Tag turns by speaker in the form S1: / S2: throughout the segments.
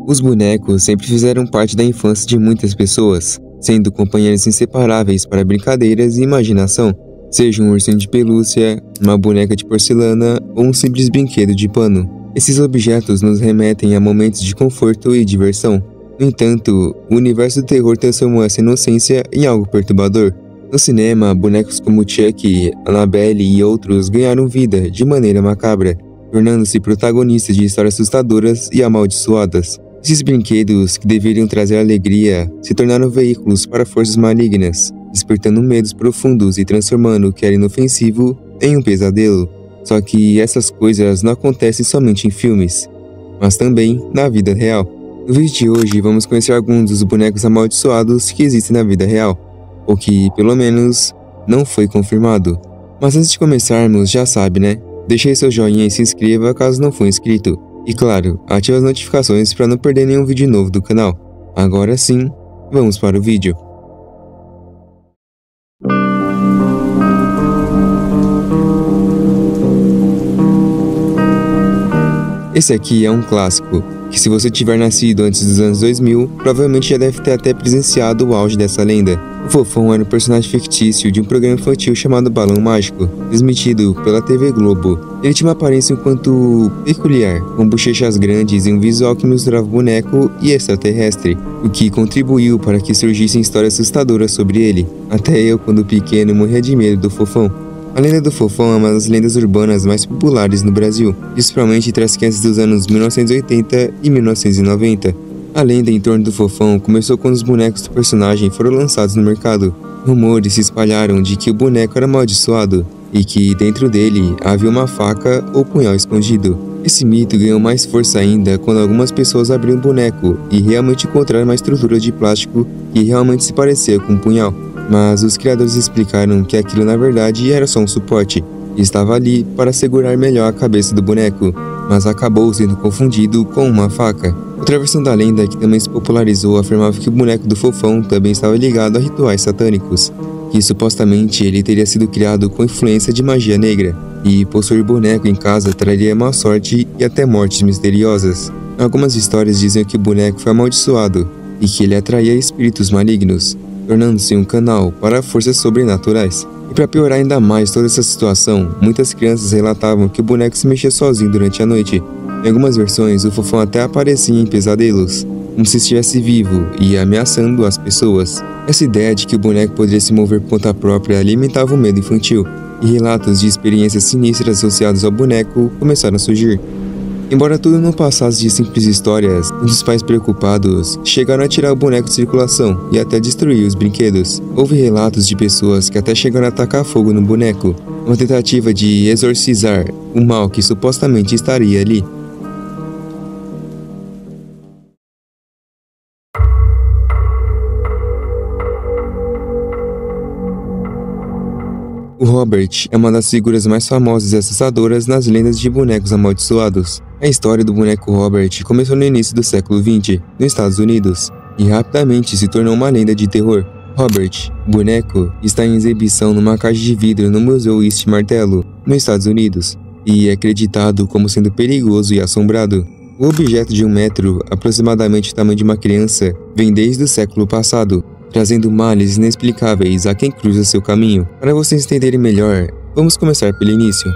S1: Os bonecos sempre fizeram parte da infância de muitas pessoas, sendo companheiros inseparáveis para brincadeiras e imaginação, seja um ursinho de pelúcia, uma boneca de porcelana ou um simples brinquedo de pano. Esses objetos nos remetem a momentos de conforto e diversão. No entanto, o universo do terror transformou essa inocência em algo perturbador. No cinema, bonecos como Chucky, Annabelle e outros ganharam vida de maneira macabra, tornando-se protagonistas de histórias assustadoras e amaldiçoadas. Esses brinquedos, que deveriam trazer alegria, se tornaram veículos para forças malignas, despertando medos profundos e transformando o que era inofensivo em um pesadelo. Só que essas coisas não acontecem somente em filmes, mas também na vida real. No vídeo de hoje vamos conhecer alguns dos bonecos amaldiçoados que existem na vida real, ou que, pelo menos, não foi confirmado. Mas antes de começarmos, já sabe, né? Deixe aí seu joinha e se inscreva caso não for inscrito. E claro, ative as notificações para não perder nenhum vídeo novo do canal. Agora sim, vamos para o vídeo. Esse aqui é um clássico, que se você tiver nascido antes dos anos 2000, provavelmente já deve ter até presenciado o auge dessa lenda. O Fofão era um personagem fictício de um programa infantil chamado Balão Mágico, transmitido pela TV Globo. Ele tinha uma aparência um tanto peculiar, com bochechas grandes e um visual que misturava boneco e extraterrestre, o que contribuiu para que surgissem histórias assustadoras sobre ele. Até eu, quando pequeno, morria de medo do Fofão. A lenda do Fofão é uma das lendas urbanas mais populares no Brasil, principalmente entre as crianças dos anos 1980 e 1990. A lenda em torno do Fofão começou quando os bonecos do personagem foram lançados no mercado. Rumores se espalharam de que o boneco era amaldiçoado e que dentro dele havia uma faca ou punhal escondido. Esse mito ganhou mais força ainda quando algumas pessoas abriram o boneco e realmente encontraram uma estrutura de plástico que realmente se parecia com um punhal. Mas os criadores explicaram que aquilo na verdade era só um suporte, e estava ali para segurar melhor a cabeça do boneco, mas acabou sendo confundido com uma faca. Outra versão da lenda que também se popularizou afirmava que o boneco do Fofão também estava ligado a rituais satânicos, que supostamente ele teria sido criado com influência de magia negra, e possuir boneco em casa traria má sorte e até mortes misteriosas. Algumas histórias dizem que o boneco foi amaldiçoado e que ele atraía espíritos malignos, tornando-se um canal para forças sobrenaturais. E para piorar ainda mais toda essa situação, muitas crianças relatavam que o boneco se mexia sozinho durante a noite. Em algumas versões, o Fofão até aparecia em pesadelos, como se estivesse vivo e ameaçando as pessoas. Essa ideia de que o boneco poderia se mover por conta própria alimentava o medo infantil, e relatos de experiências sinistras associadas ao boneco começaram a surgir. Embora tudo não passasse de simples histórias, muitos pais preocupados chegaram a tirar o boneco de circulação e até destruir os brinquedos. Houve relatos de pessoas que até chegaram a atacar fogo no boneco, uma tentativa de exorcizar o mal que supostamente estaria ali. O Robert é uma das figuras mais famosas e assustadoras nas lendas de bonecos amaldiçoados. A história do boneco Robert começou no início do século XX, nos Estados Unidos, e rapidamente se tornou uma lenda de terror. Robert, o boneco, está em exibição numa caixa de vidro no Museu East Martello, nos Estados Unidos, e é acreditado como sendo perigoso e assombrado. O objeto de 1 metro, aproximadamente o tamanho de uma criança, vem desde o século passado, trazendo males inexplicáveis a quem cruza seu caminho. Para vocês entenderem melhor, vamos começar pelo início.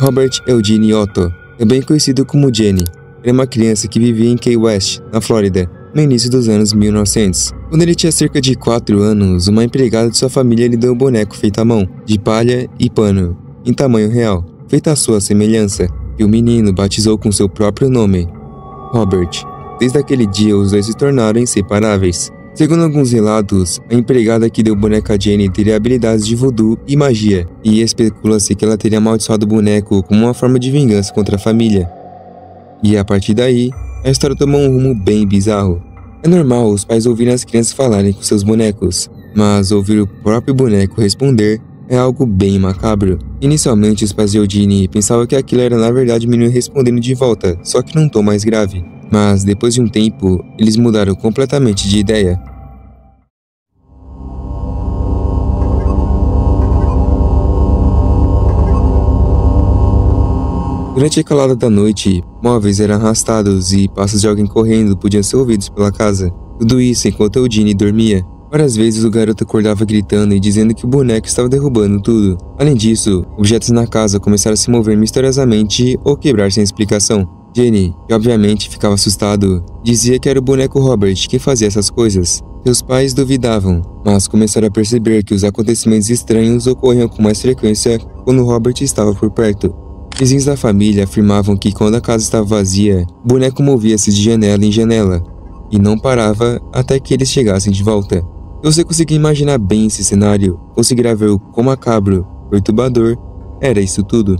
S1: Robert Eugene Otto, também conhecido como Jenny, era uma criança que vivia em Key West, na Flórida, no início dos anos 1900. Quando ele tinha cerca de 4 anos, uma empregada de sua família lhe deu um boneco feito à mão, de palha e pano, em tamanho real, feito à sua semelhança, que o menino batizou com seu próprio nome, Robert. Desde aquele dia, os dois se tornaram inseparáveis. Segundo alguns relatos, a empregada que deu o boneco a Jenny teria habilidades de voodoo e magia, e especula-se que ela teria amaldiçoado o boneco como uma forma de vingança contra a família. E a partir daí, a história tomou um rumo bem bizarro. É normal os pais ouvirem as crianças falarem com seus bonecos, mas ouvir o próprio boneco responder é algo bem macabro. Inicialmente, os pais de Eugene pensavam que aquilo era na verdade o menino respondendo de volta, só que num tom mais grave. Mas depois de um tempo, eles mudaram completamente de ideia. Durante a calada da noite, móveis eram arrastados e passos de alguém correndo podiam ser ouvidos pela casa. Tudo isso enquanto Eugene dormia. Várias vezes o garoto acordava gritando e dizendo que o boneco estava derrubando tudo. Além disso, objetos na casa começaram a se mover misteriosamente ou quebrar sem explicação. Jenny, que obviamente ficava assustado, dizia que era o boneco Robert quem fazia essas coisas. Seus pais duvidavam, mas começaram a perceber que os acontecimentos estranhos ocorriam com mais frequência quando Robert estava por perto. Vizinhos da família afirmavam que quando a casa estava vazia, o boneco movia-se de janela em janela e não parava até que eles chegassem de volta. Se você conseguir imaginar bem esse cenário, conseguirá ver o quão macabro, perturbador, era isso tudo.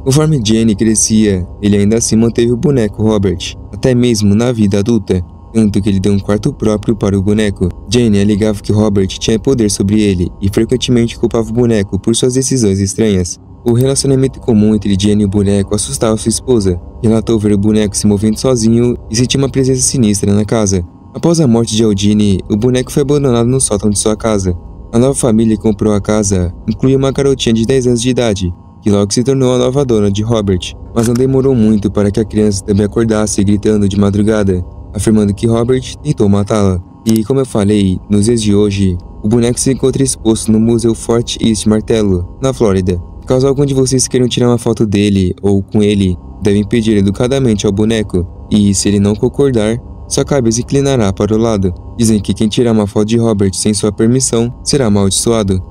S1: Conforme Jenny crescia, ele ainda assim manteve o boneco Robert, até mesmo na vida adulta, tanto que ele deu um quarto próprio para o boneco. Jenny alegava que Robert tinha poder sobre ele e frequentemente culpava o boneco por suas decisões estranhas. O relacionamento comum entre Jenny e o boneco assustava sua esposa. Relatou ver o boneco se movendo sozinho e sentir uma presença sinistra na casa. Após a morte de Eugene, o boneco foi abandonado no sótão de sua casa. A nova família que comprou a casa incluía uma garotinha de 10 anos de idade, que logo se tornou a nova dona de Robert. Mas não demorou muito para que a criança também acordasse gritando de madrugada, afirmando que Robert tentou matá-la. E como eu falei, nos dias de hoje, o boneco se encontra exposto no Museu Fort East Martello, na Flórida. Caso algum de vocês queiram tirar uma foto dele ou com ele, devem pedir educadamente ao boneco, e se ele não concordar, sua cabeça inclinará para o lado. Dizem que quem tirar uma foto de Robert sem sua permissão será amaldiçoado.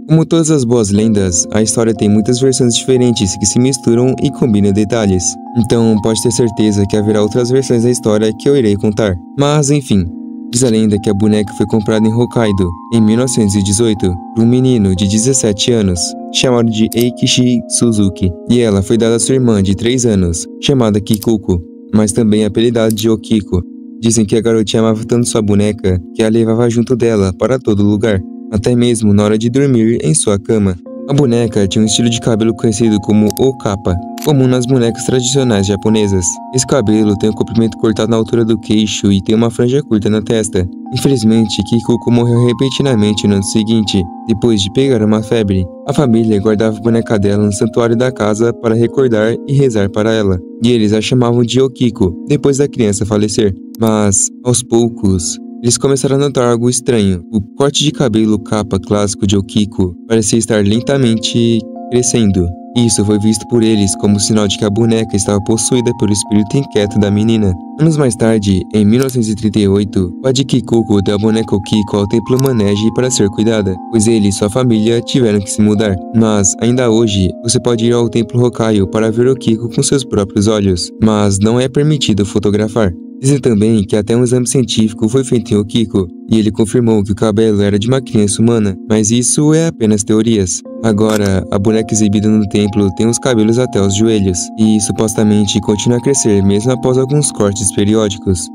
S1: Como todas as boas lendas, a história tem muitas versões diferentes que se misturam e combinam detalhes. Então pode ter certeza que haverá outras versões da história que eu irei contar. Mas enfim, diz a lenda que a boneca foi comprada em Hokkaido em 1918 por um menino de 17 anos, chamado de Eikichi Suzuki, e ela foi dada a sua irmã de 3 anos, chamada Kikuko, mas também apelidada de Okiko. Dizem que a garotinha amava tanto sua boneca que a levava junto dela para todo lugar, até mesmo na hora de dormir em sua cama. A boneca tinha um estilo de cabelo conhecido como okapa, comum nas bonecas tradicionais japonesas. Esse cabelo tem um comprimento cortado na altura do queixo e tem uma franja curta na testa. Infelizmente, Kikuko morreu repentinamente no ano seguinte, depois de pegar uma febre. A família guardava a boneca dela no santuário da casa para recordar e rezar para ela, e eles a chamavam de Okiko, depois da criança falecer. Mas, aos poucos, eles começaram a notar algo estranho. O corte de cabelo capa clássico de Okiko parecia estar lentamente crescendo. Isso foi visto por eles como sinal de que a boneca estava possuída pelo espírito inquieto da menina. Anos mais tarde, em 1938, o pai de Kikuko deu a boneca Okiko ao templo Manege para ser cuidada, pois ele e sua família tiveram que se mudar. Mas, ainda hoje, você pode ir ao templo Hokkaido para ver Okiko com seus próprios olhos, mas não é permitido fotografar. Dizem também que até um exame científico foi feito em Okiko, e ele confirmou que o cabelo era de uma criança humana, mas isso é apenas teorias. Agora, a boneca exibida no templo tem os cabelos até os joelhos, e supostamente continua a crescer mesmo após alguns cortes periódicos.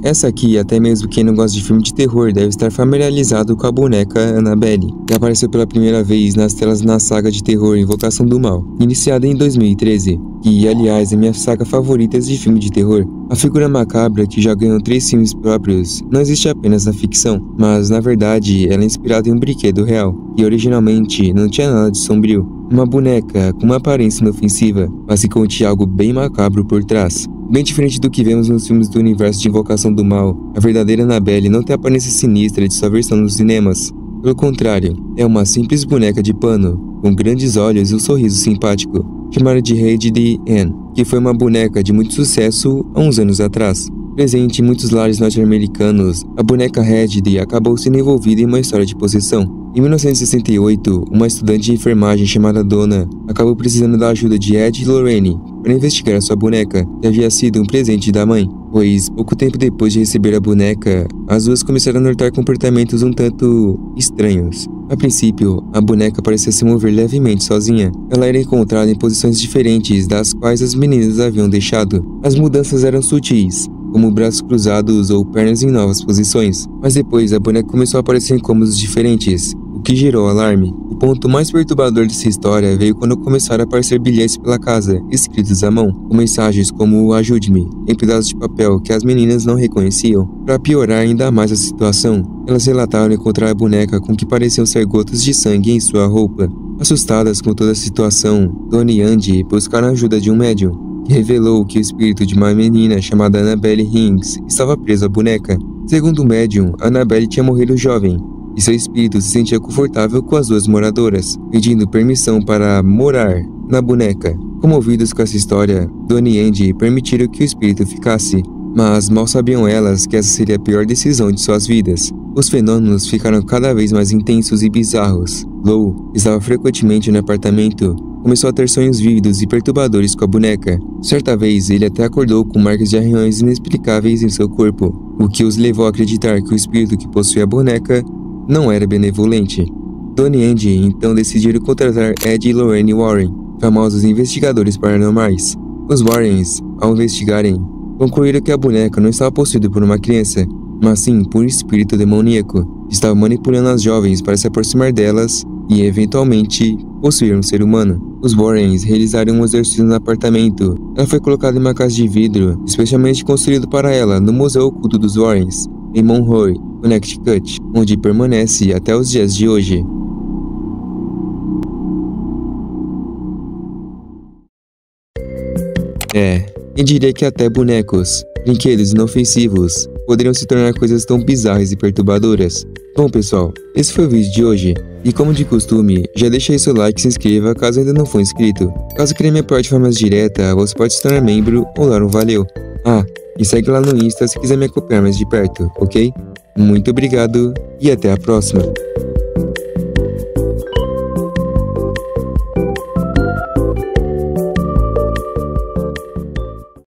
S1: Essa aqui, até mesmo quem não gosta de filme de terror deve estar familiarizado com a boneca Annabelle, que apareceu pela primeira vez nas telas na saga de terror Invocação do Mal, iniciada em 2013, que aliás é minha saga favorita de filme de terror. A figura macabra, que já ganhou 3 filmes próprios, não existe apenas na ficção, mas na verdade ela é inspirada em um brinquedo real, e originalmente não tinha nada de sombrio. Uma boneca com uma aparência inofensiva, mas que continha algo bem macabro por trás. Bem diferente do que vemos nos filmes do universo de Invocação do Mal, a verdadeira Annabelle não tem a aparência sinistra de sua versão nos cinemas. Pelo contrário, é uma simples boneca de pano, com grandes olhos e um sorriso simpático, chamada de Raggedy Ann, que foi uma boneca de muito sucesso há uns anos atrás. Presente em muitos lares norte-americanos, a boneca Raggedy acabou sendo envolvida em uma história de possessão. Em 1968, uma estudante de enfermagem chamada Donna acabou precisando da ajuda de Ed e Lorraine para investigar a sua boneca, que havia sido um presente da mãe, pois pouco tempo depois de receber a boneca, as duas começaram a notar comportamentos um tanto estranhos. A princípio, a boneca parecia se mover levemente sozinha. Ela era encontrada em posições diferentes das quais as meninas haviam deixado. As mudanças eram sutis, como braços cruzados ou pernas em novas posições, mas depois a boneca começou a aparecer em cômodos diferentes, o que gerou alarme. O ponto mais perturbador dessa história veio quando começaram a aparecer bilhetes pela casa, escritos à mão, com mensagens como "ajude-me", em pedaços de papel que as meninas não reconheciam. Para piorar ainda mais a situação, elas relataram encontrar a boneca com que pareciam ser gotas de sangue em sua roupa. Assustadas com toda a situação, Donnie e Andy buscaram a ajuda de um médium, que revelou que o espírito de uma menina chamada Annabelle Hings estava preso à boneca. Segundo o médium, Annabelle tinha morrido jovem, e seu espírito se sentia confortável com as duas moradoras, pedindo permissão para morar na boneca. Comovidos com essa história, Donnie e Andy permitiram que o espírito ficasse, mas mal sabiam elas que essa seria a pior decisão de suas vidas. Os fenômenos ficaram cada vez mais intensos e bizarros. Lou estava frequentemente no apartamento, começou a ter sonhos vívidos e perturbadores com a boneca. Certa vez, ele até acordou com marcas de arranhões inexplicáveis em seu corpo, o que os levou a acreditar que o espírito que possuía a boneca não era benevolente. Donnie e Andy então decidiram contratar Ed e Lorraine Warren, famosos investigadores paranormais. Os Warrens, ao investigarem, concluíram que a boneca não estava possuída por uma criança, mas sim por um espírito demoníaco, que estava manipulando as jovens para se aproximar delas e, eventualmente, possuir um ser humano. Os Warrens realizaram um exorcismo no apartamento. Ela foi colocada em uma casa de vidro, especialmente construído para ela no Museu Oculto dos Warrens, em Monroe, Connecticut, onde permanece até os dias de hoje. Eu diria que até bonecos, brinquedos inofensivos, poderiam se tornar coisas tão bizarras e perturbadoras. Bom pessoal, esse foi o vídeo de hoje, e como de costume, já deixa aí seu like e se inscreva caso ainda não for inscrito. Caso queira me apoiar de forma mais direta, você pode se tornar membro ou dar um valeu. E segue lá no Insta se quiser me acompanhar mais de perto, ok? Muito obrigado e até a próxima!